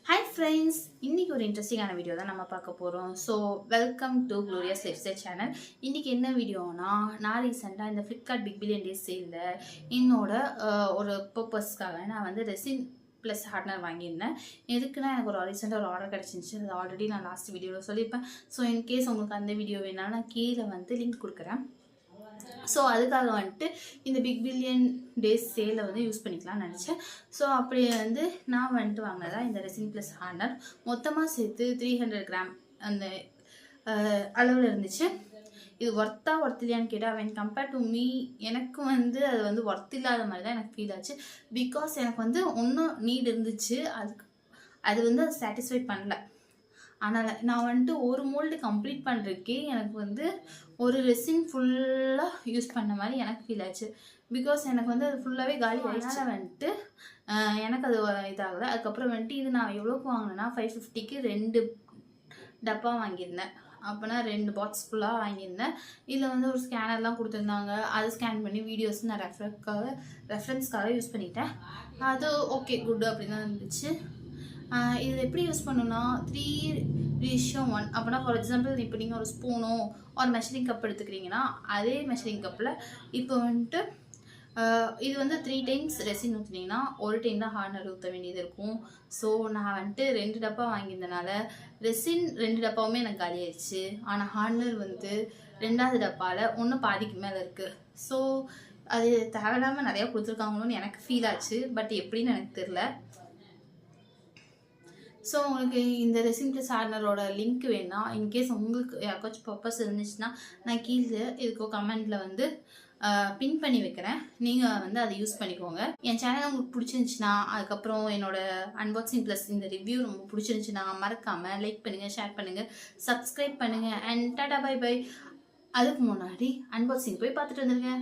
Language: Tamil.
Hi friends, இன்னைக்கு ஒரு இன்ட்ரெஸ்டிங்கான வீடியோ தான் நம்ம பார்க்க போகிறோம். So welcome to glorious life style channel. இன்றைக்கி என்ன வீடியோனா, நான் ரீசெண்டாக இந்த ஃப்ளிப்கார்ட் பிக் பில்லியன் டேஸ் சேலில் என்னோட ஒரு பர்பஸ்க்காக நான் வந்து ரெசின் ப்ளஸ் ஹார்ட்னர் வாங்கியிருந்தேன். எதுக்குன்னா எனக்கு ஒரு ரீசெண்டாக ஒரு ஆர்டர் கிடச்சிருந்துச்சு. அது ஆல்ரெடி நான் லாஸ்ட் வீடியோவில் சொல்லியிருப்பேன். ஸோ இன்கேஸ் உங்களுக்கு அந்த வீடியோ வேணாலும் நான் கீழே வந்து லிங்க் கொடுக்குறேன். ஸோ அதுக்காக வந்துட்டு இந்த பிக் பில்லியன் டேஸ் சேலை வந்து யூஸ் பண்ணிக்கலாம்னு நினச்சேன். ஸோ அப்படி வந்து நான் வந்துட்டு வாங்கினதா இந்த ரெசின் ப்ளஸ் ஹார்னர் மொத்தமாக சேர்த்து 300 கிராம் அந்த அளவில் இருந்துச்சு. இது ஒர்த் இல்லையான்னு கேட்டால் வென் கம்பேர்ட் டு மீ எனக்கு வந்து அது வந்து ஒர்த் இல்லாத மாதிரி தான் எனக்கு ஃபீல் ஆச்சு. பிகாஸ் எனக்கு வந்து ஒன்றும் நீட் இருந்துச்சு, அது வந்து அது சாட்டிஸ்ஃபை பண்ணல. ஆனால் நான் வந்துட்டு ஒரு மோல்டு கம்ப்ளீட் பண்ணுறதுக்கே எனக்கு வந்து ஒரு ரெசின் ஃபுல்லாக யூஸ் பண்ண மாதிரி எனக்கு ஃபீல் ஆச்சு. பிகாஸ் எனக்கு வந்து அது ஃபுல்லாகவே காலி ஆகிடுச்சு. வந்துட்டு எனக்கு அது இதாகலை. அதுக்கப்புறம் வந்துட்டு இது நான் எவ்வளோக்கு வாங்கினேன்னா 550க்கு 2 டப்பா வாங்கியிருந்தேன். அப்போனா 2 பாக்ஸ் ஃபுல்லாக வாங்கியிருந்தேன். இதில் வந்து ஒரு ஸ்கேனர்லாம் கொடுத்துருந்தாங்க. அதை ஸ்கேன் பண்ணி வீடியோஸ் நான் ரெஃபரன்ஸ்க்காக யூஸ் பண்ணிட்டேன். அது ஓகே குட் அப்படி தான் இருந்துச்சு. இது எப்படி யூஸ் பண்ணணும்னா 3:1. அப்படின்னா ஃபார் எக்ஸாம்பிள் இப்போ நீங்கள் ஒரு ஸ்பூனோ ஒரு மெஷரிங் கப் எடுத்துக்கிறீங்கன்னா அதே மெஷரிங் கப்பில் இப்போ வந்துட்டு இது வந்து 3 டைம்ஸ் ரெசின் ஊற்றினீங்கன்னா ஒரு டைம் தான் ஹார்னர் ஊற்ற வேண்டியது இருக்கும். ஸோ நான் வந்துட்டு 2 டப்பா வாங்கியிருந்தனால ரெசின் 2 டப்பாவுமே எனக்கு காலி ஆயிடுச்சு. ஆனால் ஹார்னர் வந்து 2வது டப்பாவில் ஒன்று பாதிக்கு மேலே இருக்குது. ஸோ அது தேவையில்லாமல் நிறையா கொடுத்துருக்காங்களோன்னு எனக்கு ஃபீல் ஆச்சு. பட் எப்படின்னு எனக்கு தெரில. ஸோ உங்களுக்கு இந்த ரெசின் ப்ளஸ் ஹார்னரோட லிங்க் வேணா இன்கேஸ் உங்களுக்கு யாருக்காச்சும் பர்பஸ் இருந்துச்சுன்னா நான் கீழே இதுக்கு கமெண்ட்டில் வந்து பின் பண்ணி வைக்கிறேன். நீங்கள் வந்து அதை யூஸ் பண்ணிக்கோங்க. என் சேனல் உங்களுக்கு பிடிச்சிருந்துச்சுன்னா, அதுக்கப்புறம் என்னோட அன்பாக்சிங் ப்ளஸ் இந்த ரிவ்யூ ரொம்ப பிடிச்சிருந்துச்சுன்னா மறக்காமல் லைக் பண்ணுங்கள், ஷேர் பண்ணுங்கள், சப்ஸ்கிரைப் பண்ணுங்கள். And tata bye bye. அதுக்கு முன்னாடி அன்பாக்சிங் போய் பார்த்துட்டு வந்துருங்க.